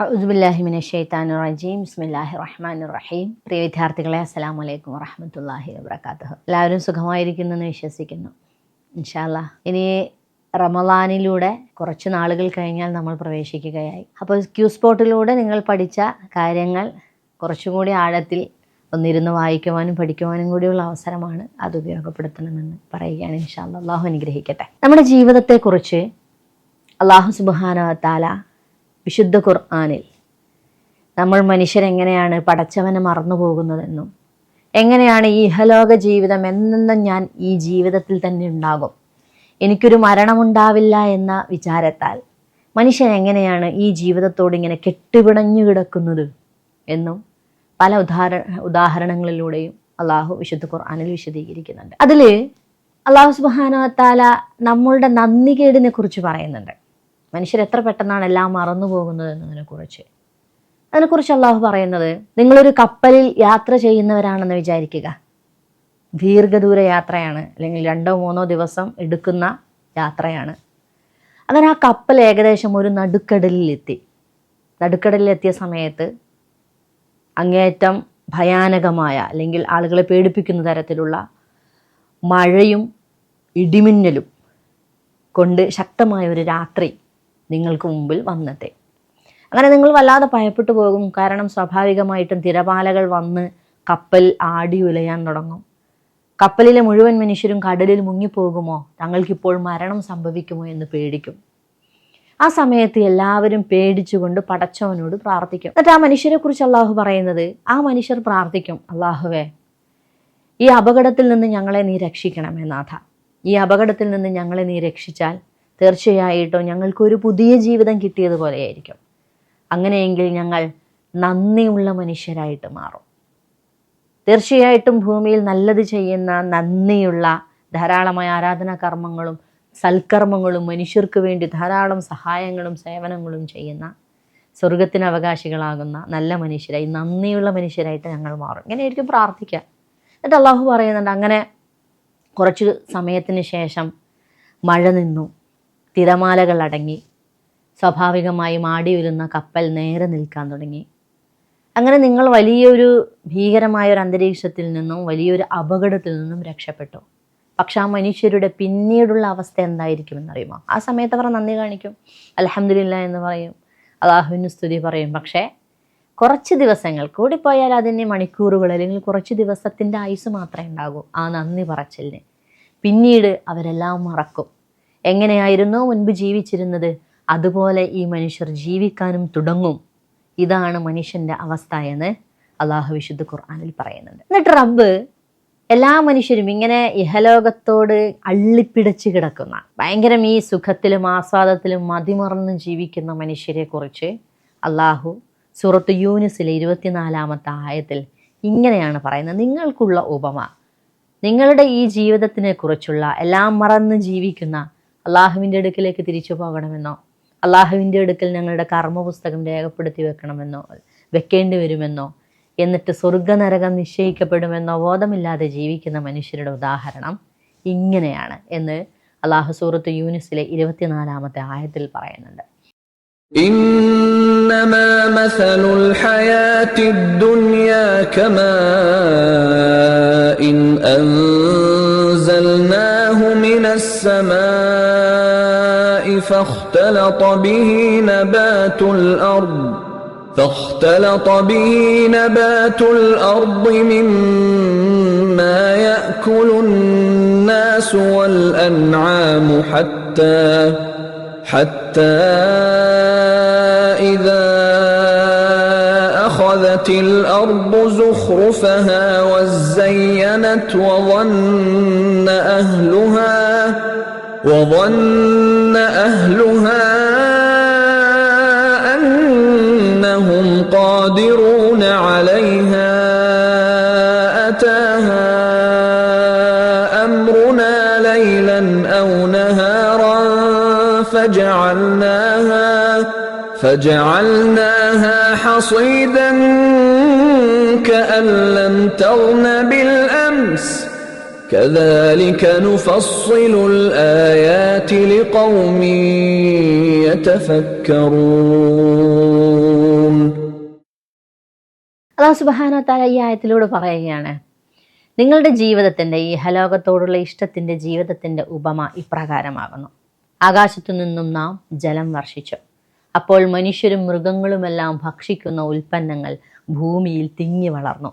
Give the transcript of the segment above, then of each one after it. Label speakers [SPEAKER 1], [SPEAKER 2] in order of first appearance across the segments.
[SPEAKER 1] അഊദുബില്ലാഹി മിനശ്ശൈത്താനിർ റജീം. ബിസ്മില്ലാഹിർ റഹ്മാനിർ റഹീം. പ്രിയ വിദ്യാർത്ഥികളെ, അസ്സലാമു അലൈക്കും വറഹ്മത്തുള്ളാഹി വബറകാതുഹു. എല്ലാവരും സുഖമായിരിക്കുന്നെന്ന് വിശ്വസിക്കുന്നു. ഇൻഷാ അല്ലാഹ് ഇനി റമളാനിലൂടെ കുറച്ച് നാളുകൾ കഴിഞ്ഞാൽ നമ്മൾ പ്രവേശിക്കുകയായി. അപ്പോൾ ക്യൂ സ്പോട്ടിലൂടെ നിങ്ങൾ പഠിച്ച കാര്യങ്ങൾ കുറച്ചുകൂടി ആഴത്തിൽ ഒന്നിരുന്ന് വായിക്കുവാനും പഠിക്കുവാനും കൂടിയുള്ള അവസരമാണ്. അത് ഉപയോഗപ്പെടുത്തണമെന്ന് പറയുകയാണ്. ഇൻഷാ അല്ലാഹ് അല്ലാഹു അനുഗ്രഹിക്കട്ടെ. നമ്മുടെ ജീവിതത്തെക്കുറിച്ച് അല്ലാഹു സുബ്ഹാനഹു വ തആല വിശുദ്ധ ഖുർആനിൽ നമ്മൾ മനുഷ്യരെങ്ങനെയാണ് പടച്ചവനെ മറന്നു പോകുന്നതെന്നും എങ്ങനെയാണ് ഈ ഇഹലോക ജീവിതം എന്നെന്നും ഞാൻ ഈ ജീവിതത്തിൽ തന്നെ ഉണ്ടാകും, എനിക്കൊരു മരണമുണ്ടാവില്ല എന്ന വിചാരത്താൽ മനുഷ്യൻ എങ്ങനെയാണ് ഈ ജീവിതത്തോട് ഇങ്ങനെ കെട്ടുപിണഞ്ഞു കിടക്കുന്നത് എന്നും പല ഉദാഹരണങ്ങളിലൂടെയും അള്ളാഹു വിശുദ്ധ ഖുർആനിൽ വിശദീകരിക്കുന്നുണ്ട്. അതിൽ അള്ളാഹു സുബ്ഹാനഹു വ തആല നമ്മളുടെ നന്ദികേടിനെ കുറിച്ച് പറയുന്നുണ്ട്. മനുഷ്യർ എത്ര പെട്ടെന്നാണ് എല്ലാം മറന്നു പോകുന്നത് അതിനെക്കുറിച്ച് അള്ളാഹു പറയുന്നത്, നിങ്ങളൊരു കപ്പലിൽ യാത്ര ചെയ്യുന്നവരാണെന്ന് വിചാരിക്കുക. ദീർഘദൂര യാത്രയാണ്, അല്ലെങ്കിൽ 2-3 ദിവസം എടുക്കുന്ന യാത്രയാണ്. അങ്ങനെ ആ കപ്പൽ ഏകദേശം ഒരു നടുക്കടലിലെത്തിയ സമയത്ത് അങ്ങേയറ്റം ഭയാനകമായ, അല്ലെങ്കിൽ ആളുകളെ പേടിപ്പിക്കുന്ന തരത്തിലുള്ള മഴയും ഇടിമിന്നലും കൊണ്ട് ശക്തമായ ഒരു രാത്രി നിങ്ങൾക്ക് മുമ്പിൽ വന്നെത്തി. അങ്ങനെ നിങ്ങൾ വല്ലാതെ ഭയപ്പെട്ടു പോകും. കാരണം സ്വാഭാവികമായിട്ടും തിരമാലകൾ വന്ന് കപ്പൽ ആടി ഉലയാൻ തുടങ്ങും. കപ്പലിലെ മുഴുവൻ മനുഷ്യരും കടലിൽ മുങ്ങിപ്പോകുമോ, തങ്ങൾക്കിപ്പോൾ മരണം സംഭവിക്കുമോ എന്ന് പേടിക്കും. ആ സമയത്ത് എല്ലാവരും പേടിച്ചുകൊണ്ട് പടച്ചവനോട് പ്രാർത്ഥിക്കും. എന്നിട്ട് ആ മനുഷ്യരെ കുറിച്ച് അള്ളാഹു പറയുന്നത്, ആ മനുഷ്യർ പ്രാർത്ഥിക്കും, അള്ളാഹുവേ, ഈ അപകടത്തിൽ നിന്ന് ഞങ്ങളെ നീ രക്ഷിക്കണമേ നാഥ. ഈ അപകടത്തിൽ നിന്ന് ഞങ്ങളെ നീ രക്ഷിച്ചാൽ തീർച്ചയായിട്ടും ഞങ്ങൾക്കൊരു പുതിയ ജീവിതം കിട്ടിയതുപോലെയായിരിക്കും. അങ്ങനെയെങ്കിൽ ഞങ്ങൾ നന്ദിയുള്ള മനുഷ്യരായിട്ട് മാറും. തീർച്ചയായിട്ടും ഭൂമിയിൽ നല്ലത് ചെയ്യുന്ന, നന്ദിയുള്ള ധാരാളമായ ആരാധനാ കർമ്മങ്ങളും സൽക്കർമ്മങ്ങളും മനുഷ്യർക്ക് വേണ്ടി ധാരാളം സഹായങ്ങളും സേവനങ്ങളും ചെയ്യുന്ന, സ്വർഗത്തിന് അവകാശികളാകുന്ന നല്ല മനുഷ്യരായി, നന്ദിയുള്ള മനുഷ്യരായിട്ട് ഞങ്ങൾ മാറും. ഇങ്ങനെയായിരിക്കും പ്രാർത്ഥിക്കുക. എന്നിട്ട് അള്ളാഹു പറയുന്നുണ്ട്, അങ്ങനെ കുറച്ച് സമയത്തിന് ശേഷം മഴ നിന്നു, തിരമാലകൾ അടങ്ങി, സ്വാഭാവികമായും ആടി വരുന്ന കപ്പൽ നേരെ നിൽക്കാൻ തുടങ്ങി. അങ്ങനെ നിങ്ങൾ വലിയൊരു ഭീകരമായ ഒരു അന്തരീക്ഷത്തിൽ നിന്നും വലിയൊരു അപകടത്തിൽ നിന്നും രക്ഷപ്പെട്ടു. പക്ഷെ ആ മനുഷ്യരുടെ പിന്നീടുള്ള അവസ്ഥ എന്തായിരിക്കുമെന്നറിയുമോ? ആ സമയത്ത് അവർ നന്ദി കാണിക്കും, അൽഹംദുലില്ലാ എന്ന് പറയും, അള്ളാഹുവിന് സ്തുതി പറയും. പക്ഷേ കുറച്ച് ദിവസങ്ങൾ കൂടിപ്പോയാൽ അതിന് മണിക്കൂറുകൾ അല്ലെങ്കിൽ കുറച്ച് ദിവസത്തിൻ്റെ ആയുസ് മാത്രമേ ഉണ്ടാകൂ ആ നന്ദി പറച്ചിലിന്. പിന്നീട് അവരെല്ലാം മറക്കും. എങ്ങനെയായിരുന്നോ മുൻപ് ജീവിച്ചിരുന്നത് അതുപോലെ ഈ മനുഷ്യർ ജീവിക്കാനും തുടങ്ങും. ഇതാണ് മനുഷ്യൻ്റെ അവസ്ഥ എന്ന് അള്ളാഹു വിശുദ്ധ ഖുർആനിൽ പറയുന്നുണ്ട്. എന്നിട്ട് റബ്ബ് എല്ലാ മനുഷ്യരും ഇങ്ങനെ ഇഹലോകത്തോട് അള്ളിപ്പിടച്ച് കിടക്കുന്ന, ഭയങ്കരം ഈ സുഖത്തിലും ആസ്വാദത്തിലും മതിമറന്ന് ജീവിക്കുന്ന മനുഷ്യരെ കുറിച്ച് അള്ളാഹു സൂറത്ത് യൂനുസിലെ 24-ാമത്തെ ആയത്തിൽ ഇങ്ങനെയാണ് പറയുന്നത്, നിങ്ങൾക്കുള്ള ഉപമ, നിങ്ങളുടെ ഈ ജീവിതത്തിനെ കുറിച്ചുള്ള എല്ലാം മറന്ന് ജീവിക്കുന്ന, അള്ളാഹുവിൻ്റെ അടുക്കിലേക്ക് തിരിച്ചു പോകണമെന്നോ, അള്ളാഹുവിൻ്റെ അടുക്കൽ ഞങ്ങളുടെ കർമ്മപുസ്തകം രേഖപ്പെടുത്തി വെക്കേണ്ടി വരുമെന്നോ, എന്നിട്ട് സ്വർഗനരകം നിശ്ചയിക്കപ്പെടുമെന്നോ ബോധമില്ലാതെ ജീവിക്കുന്ന മനുഷ്യരുടെ ഉദാഹരണം ഇങ്ങനെയാണ് എന്ന് അള്ളാഹു സൂറത്ത് യൂനുസിലെ 24-ാമത്തെ ആയത്തിൽ പറയുന്നുണ്ട്.
[SPEAKER 2] إنما مثل الحياة الدنيا كماء أنزلناه من السماء فاختلط به نبات الأرض مما يأكل الناس والأنعام حتى إذا أخذت الأرض زخرفها وزينت وظن أهلها أنهم قادرون عليها أتاها أمرنا ليلا أو نهارا فجعلناها حصيدا كأن لم تغن بالأمس كذلك نفصل الآيات لقوم يتفكرون.
[SPEAKER 1] അല്ലാഹു സുബ്ഹാനഹു വ തആല ഈ ആയത്തിലൂടെ പറയുകയാണ്, നിങ്ങളുടെ ജീവിതത്തിൻ്റെ ഈ ഹലോകത്തോടുള്ള ഇഷ്ടത്തിൻ്റെ ജീവിതത്തിൻ്റെ ഉപമ ഇപ്രകാരമാകുന്നു. ആകാശത്തു നിന്നും നാം ജലം വർഷിച്ചു. അപ്പോൾ മനുഷ്യരും മൃഗങ്ങളുമെല്ലാം ഭക്ഷിക്കുന്ന ഉൽപ്പന്നങ്ങൾ ഭൂമിയിൽ തിങ്ങി വളർന്നു.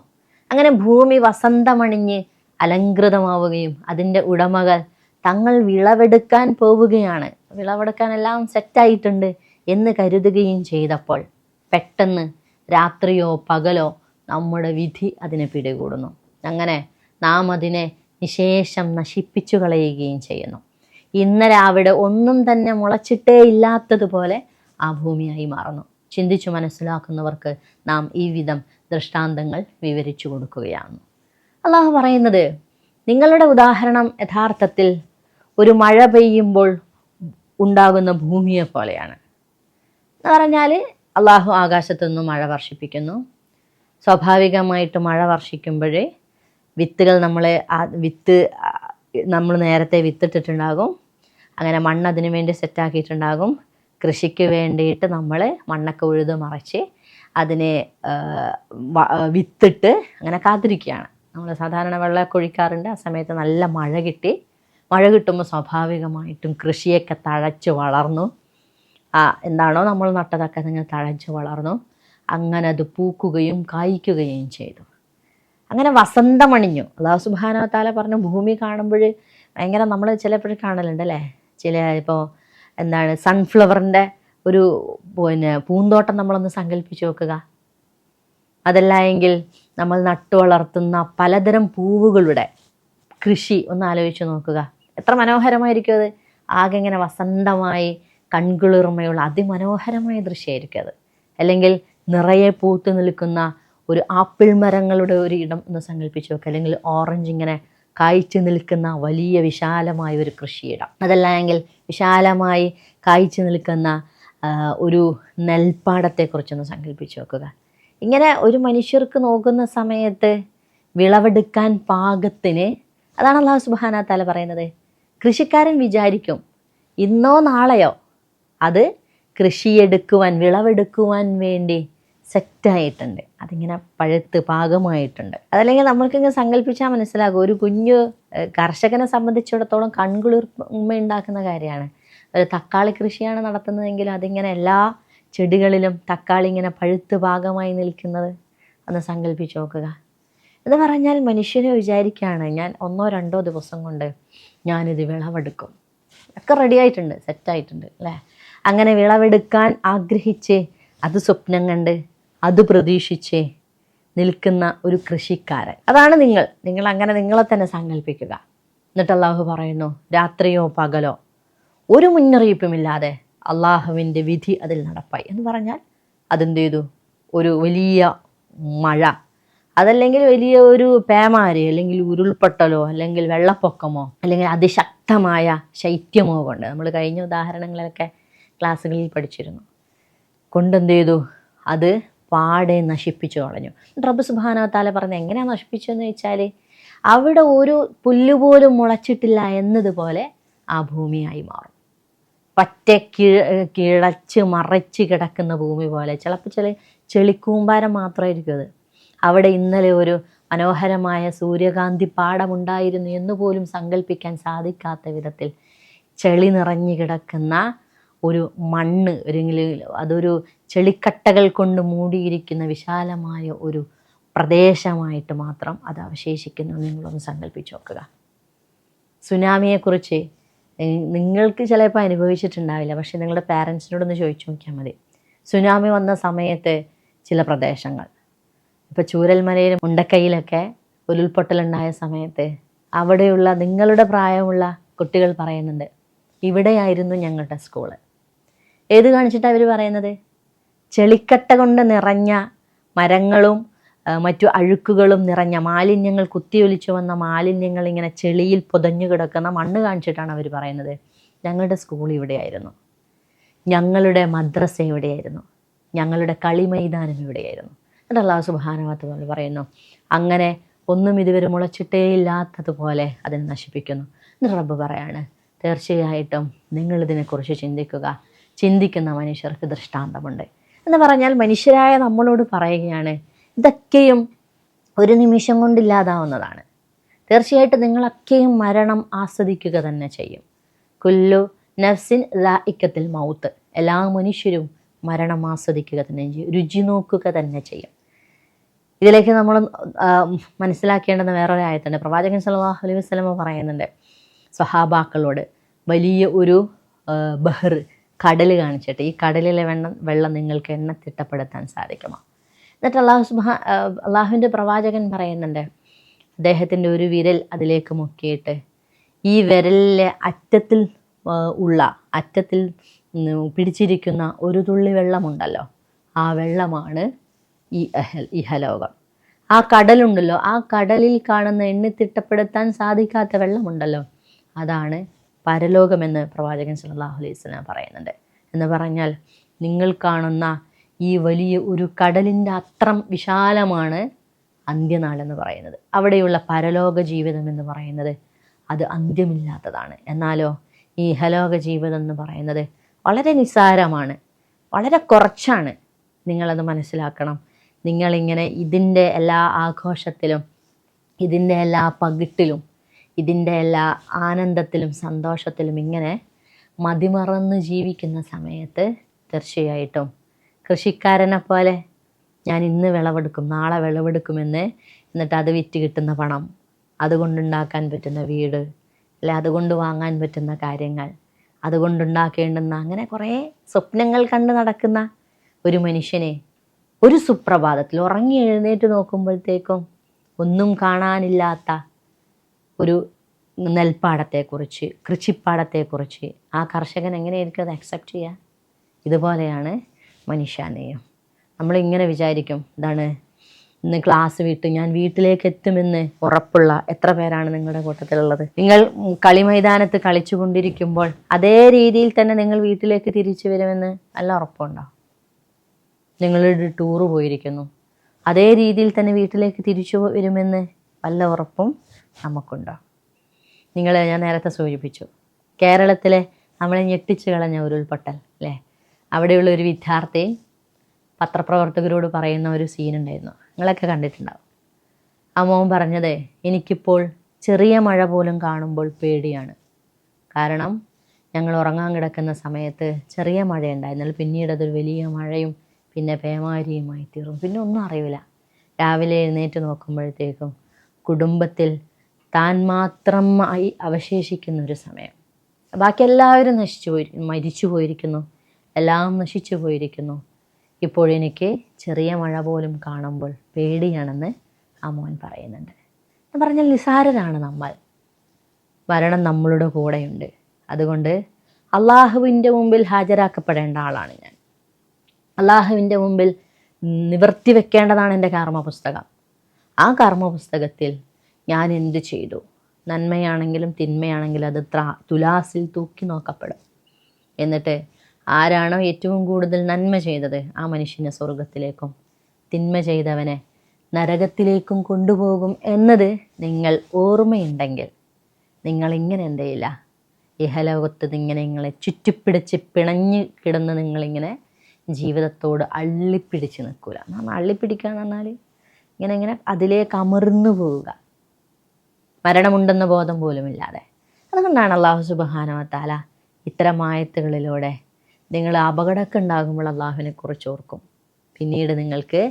[SPEAKER 1] അങ്ങനെ ഭൂമി വസന്തമണിഞ്ഞ് അലങ്കൃതമാവുകയും അതിൻ്റെ ഉടമകൾ തങ്ങൾ വിളവെടുക്കാൻ പോവുകയാണ്, വിളവെടുക്കാനെല്ലാം സെറ്റായിട്ടുണ്ട് എന്ന് കരുതുകയും ചെയ്തപ്പോൾ പെട്ടെന്ന് രാത്രിയോ പകലോ നമ്മുടെ വിധി അതിനെ പിടികൂടുന്നു. അങ്ങനെ നാം അതിനെ നിശേഷം നശിപ്പിച്ചു കളയുകയും ചെയ്യുന്നു. ഇന്നലെ അവിടെ ഒന്നും തന്നെ മുളച്ചിട്ടേ ഇല്ലാത്തതുപോലെ ആ ഭൂമിയായി മാറുന്നു. ചിന്തിച്ചു മനസ്സിലാക്കുന്നവർക്ക് നാം ഈ വിധം ദൃഷ്ടാന്തങ്ങൾ വിവരിച്ചു കൊടുക്കുകയാണ്. അള്ളാഹു പറയുന്നത്, നിങ്ങളുടെ ഉദാഹരണം യഥാർത്ഥത്തിൽ ഒരു മഴ പെയ്യുമ്പോൾ ഉണ്ടാകുന്ന ഭൂമിയെ പോലെയാണ്. എന്ന് പറഞ്ഞാൽ അള്ളാഹു ആകാശത്തു നിന്ന് മഴ വർഷിപ്പിക്കുന്നു. സ്വാഭാവികമായിട്ട് മഴ വർഷിക്കുമ്പോഴേ വിത്തുകൾ നമ്മൾ നേരത്തെ വിത്തിട്ടിട്ടുണ്ടാകും. അങ്ങനെ മണ്ണ് അതിനു വേണ്ടി സെറ്റാക്കിയിട്ടുണ്ടാകും. കൃഷിക്ക് വേണ്ടിയിട്ട് നമ്മൾ മണ്ണൊക്കെ ഉഴുത് മറിച്ച് അതിനെ വിത്തിട്ട് അങ്ങനെ കാത്തിരിക്കുകയാണ്. നമ്മൾ സാധാരണ വെള്ളമൊക്കെ ഒഴിക്കാറുണ്ട്. ആ സമയത്ത് നല്ല മഴ കിട്ടുമ്പോൾ സ്വാഭാവികമായിട്ടും കൃഷിയൊക്കെ തഴച്ച് വളർന്നു. എന്താണോ നമ്മൾ നട്ടതൊക്കെ നിങ്ങൾ തഴച്ച് വളർന്നു. അങ്ങനെ അത് പൂക്കുകയും കായ്ക്കുകയും ചെയ്തു. അങ്ങനെ വസന്തമണിഞ്ഞു. അല്ലാഹു സുബ്ഹാനഹു വ തആല പറഞ്ഞു, ഭൂമി കാണുമ്പോൾ ഭയങ്കര, നമ്മൾ ചിലപ്പോഴും കാണലുണ്ട് അല്ലേ, ഇപ്പോൾ സൺഫ്ലവറിൻ്റെ ഒരു പൂന്തോട്ടം നമ്മളൊന്ന് സങ്കല്പിച്ച് നോക്കുക. അതല്ല എങ്കിൽ നമ്മൾ നട്ടു വളർത്തുന്ന പലതരം പൂവുകളുടെ കൃഷി ഒന്ന് ആലോചിച്ച് നോക്കുക. എത്ര മനോഹരമായിരിക്കും അത്. ആകെ ഇങ്ങനെ വസന്തമായി കൺകുളിർമയുള്ള അതിമനോഹരമായ ദൃശ്യമായിരിക്കും അത്. അല്ലെങ്കിൽ നിറയെ പൂത്ത് നിൽക്കുന്ന ഒരു ആപ്പിൾ മരങ്ങളുടെ ഒരു ഇടം ഒന്ന് സങ്കല്പിച്ച് നോക്കുക. അല്ലെങ്കിൽ ഓറഞ്ച് ഇങ്ങനെ കായ്ച്ചു നിൽക്കുന്ന വലിയ വിശാലമായ ഒരു കൃഷിയിടം. അതല്ല എങ്കിൽ വിശാലമായി കായ്ച്ചു നിൽക്കുന്ന ഒരു നെൽപ്പാടത്തെക്കുറിച്ചൊന്ന് സങ്കല്പിച്ച് നോക്കുക. ഇങ്ങനെ ഒരു മനുഷ്യർക്ക് നോക്കുന്ന സമയത്ത് വിളവെടുക്കാൻ പാകത്തിന്, അതാണ് അല്ലാഹു സുബ്ഹാനഹു വ തആല പറയുന്നത്. കൃഷിക്കാരൻ വിചാരിക്കും ഇന്നോ നാളെയോ അത് വിളവെടുക്കുവാൻ വേണ്ടി സെറ്റായിട്ടുണ്ട്, അതിങ്ങനെ പഴുത്ത് പാകമായിട്ടുണ്ട്. അതല്ലെങ്കിൽ നമ്മൾക്കിങ്ങനെ സങ്കല്പിച്ചാൽ മനസ്സിലാകും. ഒരു കുഞ്ഞു കർഷകനെ സംബന്ധിച്ചിടത്തോളം കൺകുളിർമ ഉണ്ടാക്കുന്ന കാര്യമാണ്. ഒരു തക്കാളി കൃഷിയാണ് നടത്തുന്നതെങ്കിൽ അതിങ്ങനെ എല്ലാ ചെടികളിലും തക്കാളി ഇങ്ങനെ പഴുത്ത് പാകമായി നിൽക്കുന്നത് ഒന്ന് സങ്കല്പിച്ച് നോക്കുക. എന്ന് പറഞ്ഞാൽ മനുഷ്യനെ വിചാരിക്കുകയാണ്, ഞാൻ 1-2 ദിവസം കൊണ്ട് ഞാനിത് വിളവെടുക്കും. ഒക്കെ റെഡിയായിട്ടുണ്ട്, സെറ്റായിട്ടുണ്ട് അല്ലേ. അങ്ങനെ വിളവെടുക്കാൻ ആഗ്രഹിച്ച് അത് സ്വപ്നം കണ്ട് അത് പ്രതീക്ഷിച്ച് നിൽക്കുന്ന ഒരു കൃഷിക്കാരൻ, അതാണ് നിങ്ങൾ അങ്ങനെ നിങ്ങളെ തന്നെ സങ്കല്പിക്കുക. എന്നിട്ട് അള്ളാഹു പറയുന്നു, രാത്രിയോ പകലോ ഒരു മുന്നറിയിപ്പുമില്ലാതെ അള്ളാഹുവിൻ്റെ വിധി അതിൽ നടപ്പായി. എന്ന് പറഞ്ഞാൽ അതെന്ത് ചെയ്തു? ഒരു വലിയ മഴ, അതല്ലെങ്കിൽ വലിയ ഒരു പേമാരി, അല്ലെങ്കിൽ ഉരുൾപൊട്ടലോ, അല്ലെങ്കിൽ വെള്ളപ്പൊക്കമോ, അല്ലെങ്കിൽ അതിശക്തമായ ശൈത്യമോ കൊണ്ട്, നമ്മൾ കഴിഞ്ഞ ഉദാഹരണങ്ങളിലൊക്കെ ക്ലാസ്സുകളിൽ പഠിച്ചിരുന്നു, കൊണ്ടെന്ത് ചെയ്തു? അത് പാടെ നശിപ്പിച്ചു കളഞ്ഞു. റബ്ബ് സുബ്ഹാനഹു വ തആല പറഞ്ഞത് എങ്ങനെയാണ് നശിപ്പിച്ചതെന്ന് വെച്ചാൽ, അവിടെ ഒരു പുല്ലുപോലും മുളച്ചിട്ടില്ല എന്നതുപോലെ ആ ഭൂമിയായി മാറും. പറ്റ കിളച്ച് മറച്ച് കിടക്കുന്ന ഭൂമി പോലെ. ചിലപ്പോൾ ചെളിക്കൂമ്പാരം മാത്രമായിരിക്കും അത്. അവിടെ ഇന്നലെ ഒരു മനോഹരമായ സൂര്യകാന്തി പാടമുണ്ടായിരുന്നു എന്ന് പോലും സങ്കല്പിക്കാൻ സാധിക്കാത്ത വിധത്തിൽ ചെളി നിറഞ്ഞു കിടക്കുന്ന ഒരു മണ്ണ്, അതൊരു ചെളിക്കട്ടകൾ കൊണ്ട് മൂടിയിരിക്കുന്ന വിശാലമായ ഒരു പ്രദേശമായിട്ട് മാത്രം അത് അവശേഷിക്കുന്നു. നിങ്ങളൊന്ന് സങ്കല്പിച്ച് നോക്കുക. സുനാമിയെക്കുറിച്ച് നിങ്ങൾക്ക് ചിലപ്പോൾ അനുഭവിച്ചിട്ടുണ്ടാവില്ല, പക്ഷെ നിങ്ങളുടെ പാരൻസിനോടൊന്ന് ചോദിച്ചു നോക്കിയാൽ മതി. സുനാമി വന്ന സമയത്ത് ചില പ്രദേശങ്ങൾ, ഇപ്പോൾ ചൂരൽമലയിലും മുണ്ടക്കൈയിലൊക്കെ ഉരുൾപൊട്ടലുണ്ടായ സമയത്ത് അവിടെയുള്ള നിങ്ങളുടെ പ്രായമുള്ള കുട്ടികൾ പറയുന്നുണ്ട്, ഇവിടെയായിരുന്നു ഞങ്ങളുടെ സ്കൂള്. ഏത് കാണിച്ചിട്ടാണ് അവർ പറയുന്നത്? ചെളിക്കട്ട കൊണ്ട് നിറഞ്ഞ മരങ്ങളും മറ്റു അഴുക്കുകളും നിറഞ്ഞ മാലിന്യങ്ങൾ, കുത്തിയൊലിച്ചു വന്ന മാലിന്യങ്ങൾ ഇങ്ങനെ ചെളിയിൽ പുതഞ്ഞു കിടക്കുന്ന മണ്ണ് കാണിച്ചിട്ടാണ് അവർ പറയുന്നത്, ഞങ്ങളുടെ സ്കൂൾ ഇവിടെയായിരുന്നു, ഞങ്ങളുടെ മദ്രസ ഇവിടെയായിരുന്നു, ഞങ്ങളുടെ കളി മൈതാനം ഇവിടെയായിരുന്നു. എന്നിട്ട് അല്ലാഹു സുബ്ഹാനഹു വ തആല പറയുന്നു, അങ്ങനെ ഒന്നും ഇതുവരെ മുളച്ചിട്ടേയില്ലാത്തതുപോലെ അതിനെ നശിപ്പിക്കുന്നു. എന്നിട്ട് റബ്ബ് പറയാണ്, തീർച്ചയായിട്ടും നിങ്ങളിതിനെക്കുറിച്ച് ചിന്തിക്കുക, ചിന്തിക്കുന്ന മനുഷ്യർക്ക് ദൃഷ്ടാന്തമുണ്ട് എന്ന് പറഞ്ഞാൽ മനുഷ്യരായ നമ്മളോട് പറയുകയാണ്, ഇതൊക്കെയും ഒരു നിമിഷം കൊണ്ടില്ലാതാവുന്നതാണ്. തീർച്ചയായിട്ടും നിങ്ങളൊക്കെയും മരണം ആസ്വദിക്കുക തന്നെ ചെയ്യും. കുല്ലു നഫ്സിൻ ദാഇഖത്തുൽ മൗത്ത്, എല്ലാ മനുഷ്യരും മരണം ആസ്വദിക്കുക തന്നെ ചെയ്യും, രുചി നോക്കുക തന്നെ ചെയ്യും. ഇതിലേക്ക് നമ്മൾ മനസ്സിലാക്കേണ്ടുന്ന വേറൊരു ആയത്തുണ്ട്. പ്രവാചകൻ സല്ലല്ലാഹു അലൈഹി വസല്ലം പറയുന്നുണ്ട് സ്വഹാബാക്കളോട്, വലിയ ഒരു ബഹർ, കടൽ കാണിച്ചിട്ട്, ഈ കടലിലെ വെള്ളം നിങ്ങൾക്ക് എണ്ണത്തിട്ടപ്പെടുത്താൻ സാധിക്കുമോ? എന്നിട്ട് അള്ളാഹുവിൻ്റെ പ്രവാചകൻ പറയുന്നുണ്ട്, അദ്ദേഹത്തിൻ്റെ ഒരു വിരൽ അതിലേക്ക് മുക്കിയിട്ട് ഈ വിരലിലെ അറ്റത്തിൽ പിടിച്ചിരിക്കുന്ന ഒരു തുള്ളി വെള്ളമുണ്ടല്ലോ, ആ വെള്ളമാണ് ഈ ഇഹലോകം. ആ കടലുണ്ടല്ലോ, ആ കടലിൽ കാണുന്ന എണ്ണിത്തിട്ടപ്പെടുത്താൻ സാധിക്കാത്ത വെള്ളമുണ്ടല്ലോ, അതാണ് പരലോകമെന്ന് പ്രവാചകൻ സല്ലല്ലാഹു അലൈഹി വസല്ലം പറയുന്നുണ്ട്. എന്ന് പറഞ്ഞാൽ നിങ്ങൾ കാണുന്ന ഈ വലിയ ഒരു കടലിൻ്റെ അത്രം വിശാലമാണ് അന്ത്യനാളെന്ന് പറയുന്നത്. അവിടെയുള്ള പരലോക ജീവിതം എന്ന് പറയുന്നത് അത് അന്ത്യമില്ലാത്തതാണ്. എന്നാലോ ഈ ഇഹലോക ജീവിതം എന്ന് പറയുന്നത് വളരെ നിസ്സാരമാണ്, വളരെ കുറച്ചാണ്. നിങ്ങളത് മനസ്സിലാക്കണം. നിങ്ങളിങ്ങനെ ഇതിൻ്റെ എല്ലാ ആഘോഷത്തിലും, ഇതിൻ്റെ എല്ലാ പകിട്ടിലും, ഇതിൻ്റെ എല്ലാ ആനന്ദത്തിലും സന്തോഷത്തിലും ഇങ്ങനെ മതിമറന്ന് ജീവിക്കുന്ന സമയത്ത് തീർച്ചയായിട്ടും കൃഷിക്കാരനെ പോലെ ഞാൻ ഇന്ന് വിളവെടുക്കും, നാളെ വിളവെടുക്കുമെന്ന്, എന്നിട്ട് അത് വിറ്റ് കിട്ടുന്ന പണം, അതുകൊണ്ടുണ്ടാക്കാൻ പറ്റുന്ന വീട്, അല്ലെ അതുകൊണ്ട് വാങ്ങാൻ പറ്റുന്ന കാര്യങ്ങൾ, അതുകൊണ്ടുണ്ടാക്കേണ്ടുന്ന അങ്ങനെ കുറേ സ്വപ്നങ്ങൾ കണ്ട് നടക്കുന്ന ഒരു മനുഷ്യനെ ഒരു സുപ്രഭാതത്തിൽ ഉറങ്ങി എഴുന്നേറ്റ് നോക്കുമ്പോഴത്തേക്കും ഒന്നും കാണാനില്ലാത്ത ഒരു നെൽപ്പാടത്തെക്കുറിച്ച്, കൃഷിപ്പാടത്തെക്കുറിച്ച് ആ കർഷകൻ എങ്ങനെയായിരിക്കും അത് അക്സെപ്റ്റ് ചെയ്യുക? ഇതുപോലെയാണ് മനുഷ്യനെയും. നമ്മളിങ്ങനെ വിചാരിക്കും, എന്താണ് ഇന്ന് ക്ലാസ് വിട്ട് ഞാൻ വീട്ടിലേക്ക് എത്തുമെന്ന് ഉറപ്പുള്ള എത്ര പേരാണ് നിങ്ങളുടെ കൂട്ടത്തിലുള്ളത്? നിങ്ങൾ കളിമൈതാനത്ത് കളിച്ചു കൊണ്ടിരിക്കുമ്പോൾ അതേ രീതിയിൽ തന്നെ നിങ്ങൾ വീട്ടിലേക്ക് തിരിച്ചു വരുമെന്ന് നല്ല ഉറപ്പുണ്ടോ? നിങ്ങളൊരു ടൂറ് പോയിരിക്കുന്നു, അതേ രീതിയിൽ തന്നെ വീട്ടിലേക്ക് തിരിച്ചു വരുമെന്ന് വല്ല ഉറപ്പും നമുക്കുണ്ടോ? ഞാൻ നേരത്തെ സൂചിപ്പിച്ചു, കേരളത്തിലെ നമ്മളെ ഞെട്ടിച്ചു കളഞ്ഞ ഉരുൾപൊട്ടൽ അല്ലേ? അവിടെയുള്ള ഒരു വിദ്യാർത്ഥി പത്രപ്രവർത്തകരോട് പറയുന്ന ഒരു സീനുണ്ടായിരുന്നു, നിങ്ങളൊക്കെ കണ്ടിട്ടുണ്ടാവും. ആ മോൻ പറഞ്ഞത്, എനിക്കിപ്പോൾ ചെറിയ മഴ പോലും കാണുമ്പോൾ പേടിയാണ്. കാരണം ഞങ്ങൾ ഉറങ്ങാൻ കിടക്കുന്ന സമയത്ത് ചെറിയ മഴയുണ്ടായിരുന്നാൽ പിന്നീട് അതൊരു വലിയ മഴയും പിന്നെ പേമാരിയുമായി തീർന്നു, പിന്നെ ഒന്നും അറിയില്ല. രാവിലെ എഴുന്നേറ്റ് നോക്കുമ്പോഴത്തേക്കും കുടുംബത്തിൽ താൻ മാത്രമായി അവശേഷിക്കുന്ന ഒരു സമയം. ബാക്കി എല്ലാവരും മരിച്ചു പോയിരിക്കുന്നു, എല്ലാം നശിച്ചു പോയിരിക്കുന്നു. ഇപ്പോഴെനിക്ക് ചെറിയ മഴ പോലും കാണുമ്പോൾ പേടിയാണെന്ന് ആ മോൻ പറയുന്നുണ്ട്. എന്ന് പറഞ്ഞാൽ നിസാരരാണ് നമ്മൾ, മരണം നമ്മളുടെ കൂടെയുണ്ട്. അതുകൊണ്ട് അള്ളാഹുവിൻ്റെ മുമ്പിൽ ഹാജരാക്കപ്പെടേണ്ട ആളാണ് ഞാൻ. അള്ളാഹുവിൻ്റെ മുമ്പിൽ നിവർത്തി വെക്കേണ്ടതാണ് എൻ്റെ കർമ്മപുസ്തകം. ആ കർമ്മപുസ്തകത്തിൽ ഞാൻ എന്ത് ചെയ്തു, നന്മയാണെങ്കിലും തിന്മയാണെങ്കിലും അത് തുലാസിൽ തൂക്കി നോക്കപ്പെടും. എന്നിട്ട് ആരാണോ ഏറ്റവും കൂടുതൽ നന്മ ചെയ്തത് ആ മനുഷ്യനെ സ്വർഗത്തിലേക്കും തിന്മ ചെയ്തവനെ നരകത്തിലേക്കും കൊണ്ടുപോകും എന്നത് നിങ്ങൾ ഓർമ്മയുണ്ടെങ്കിൽ നിങ്ങളിങ്ങനെ എന്ത് ചെയ്യില്ല, ഇഹലോകത്ത് ഇങ്ങനെ നിങ്ങളെ ചുറ്റിപ്പിടിച്ച് പിണഞ്ഞ് കിടന്ന് നിങ്ങളിങ്ങനെ ജീവിതത്തോട് അള്ളിപ്പിടിച്ച് നിൽക്കൂല. അള്ളിപ്പിടിക്കുക എന്ന് പറഞ്ഞാൽ ഇങ്ങനെ അതിലേക്ക് അമർന്നു പോവുക, മരണമുണ്ടെന്ന ബോധം പോലുമില്ലാതെ. അതുകൊണ്ടാണ് അല്ലാഹു സുബ്ഹാനഹു വ തആല ഇത്തരം ആയത്തുകളിലൂടെ നിങ്ങൾ അപകടമൊക്കെ ഉണ്ടാകുമ്പോൾ അള്ളാഹുവിനെ കുറിച്ച് ഓർക്കും. പിന്നീട് നിങ്ങൾക്ക്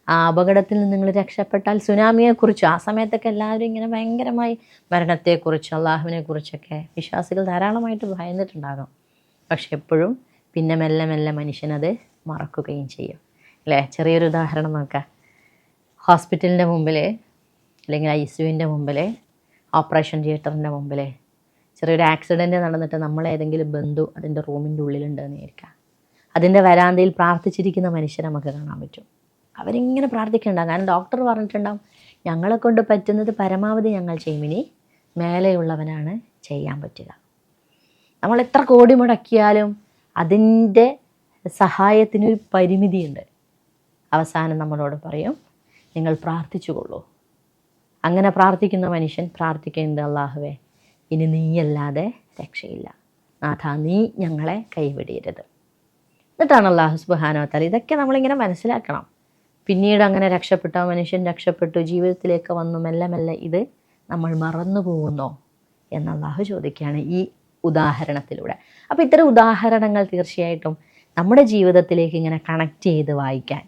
[SPEAKER 1] ആ അപകടത്തിൽ നിന്ന് നിങ്ങൾ രക്ഷപ്പെട്ടാൽ സുനാമിയെക്കുറിച്ച്, ആ സമയത്തൊക്കെ എല്ലാവരും ഇങ്ങനെ ഭയങ്കരമായി മരണത്തെക്കുറിച്ച് അള്ളാഹുവിനെ കുറിച്ചൊക്കെ വിശ്വാസികൾ ധാരാളമായിട്ട് ഭയന്നിട്ടുണ്ടാകും. പക്ഷെ എപ്പോഴും പിന്നെ മെല്ലെ മെല്ലെ മനുഷ്യനത് മറക്കുകയും ചെയ്യും അല്ലേ? ചെറിയൊരു ഉദാഹരണം നോക്കാം. ഹോസ്പിറ്റലിൻ്റെ മുമ്പിൽ അല്ലെങ്കിൽ ICUവിൻ്റെ മുമ്പിൽ, ഓപ്പറേഷൻ തിയേറ്ററിൻ്റെ മുമ്പിൽ ചെറിയൊരു ആക്സിഡൻറ്റ് നടന്നിട്ട് നമ്മളേതെങ്കിലും ബന്ധു അതിൻ്റെ റൂമിൻ്റെ ഉള്ളിലുണ്ടെന്ന് വിചാരിക്കാം. അതിൻ്റെ വരാന്തയിൽ പ്രാർത്ഥിച്ചിരിക്കുന്ന മനുഷ്യരെ നമുക്ക് കാണാൻ പറ്റും. അവരിങ്ങനെ പ്രാർത്ഥിക്കണ്ടാവും, കാരണം ഡോക്ടർ പറഞ്ഞിട്ടുണ്ടാവും ഞങ്ങളെ കൊണ്ട് പറ്റുന്നത് പരമാവധി ഞങ്ങൾ ചെയ്യും, ഇനി മേലെയുള്ളവനാണ് ചെയ്യാൻ പറ്റുക. നമ്മൾ എത്ര കോടി മുടക്കിയാലും അതിൻ്റെ സഹായത്തിനൊരു പരിമിതിയുണ്ട്. അവസാനം നമ്മളോട് പറയും നിങ്ങൾ പ്രാർത്ഥിച്ചുകൊള്ളൂ, അങ്ങനെ പ്രാർത്ഥിക്കുന്ന മനുഷ്യൻ പ്രാർത്ഥിക്കുന്നത്, അള്ളാഹുവേ ഇനി നീയല്ലാതെ രക്ഷയില്ല, നാഥ നീ ഞങ്ങളെ കൈവിടരുത്. എന്നിട്ടാണ് അള്ളാഹു സുബ്ഹാനഹു വ തആല ഇതൊക്കെ നമ്മളിങ്ങനെ മനസ്സിലാക്കണം. പിന്നീട് അങ്ങനെ രക്ഷപ്പെട്ട മനുഷ്യൻ രക്ഷപ്പെട്ടു, ജീവിതത്തിലേക്ക് വന്നു, മെല്ലെ മെല്ലെ ഇത് നമ്മൾ മറന്നു പോകുന്നോ എന്ന് അള്ളാഹു ചോദിക്കുകയാണ് ഈ ഉദാഹരണത്തിലൂടെ. അപ്പോൾ ഇത്തരം ഉദാഹരണങ്ങൾ തീർച്ചയായിട്ടും നമ്മുടെ ജീവിതത്തിലേക്ക് ഇങ്ങനെ കണക്ട് ചെയ്ത് വായിക്കാൻ,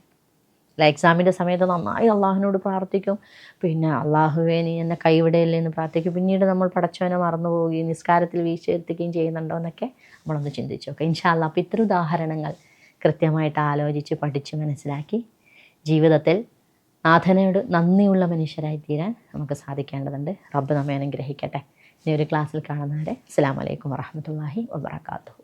[SPEAKER 1] എക്സാമിൻ്റെ സമയത്ത് നന്നായി അള്ളാഹുവിനോട് പ്രാർത്ഥിക്കും, പിന്നെ അള്ളാഹുവേ നീ എന്നെ കൈവിടയില്ലേ എന്ന് പ്രാർത്ഥിക്കും. പിന്നീട് നമ്മൾ പടച്ചവനെ മറന്നു പോവുകയും നിസ്കാരത്തിൽ വീഴ്ച വരുത്തുകയും ചെയ്യുന്നുണ്ടോ എന്നൊക്കെ നമ്മളൊന്ന് ചിന്തിച്ചു നോക്കാം ഇൻഷാ അല്ലാഹ്. അപ്പോൾ ഇത്തരം ഉദാഹരണങ്ങൾ കൃത്യമായിട്ട് ആലോചിച്ച് പഠിച്ച് മനസ്സിലാക്കി ജീവിതത്തിൽ നാഥനോട് നന്ദിയുള്ള മനുഷ്യരായി തീരാൻ നമുക്ക് സാധിക്കേണ്ടതുണ്ട്. റബ്ബ് നമ്മെ അനുഗ്രഹിക്കട്ടെ. ഇനി ഒരു ക്ലാസ്സിൽ കാണുന്നവരെ അസ്സലാമു അലൈക്കും വറഹ്മത്തുള്ളാഹി വബറകാതുഹു.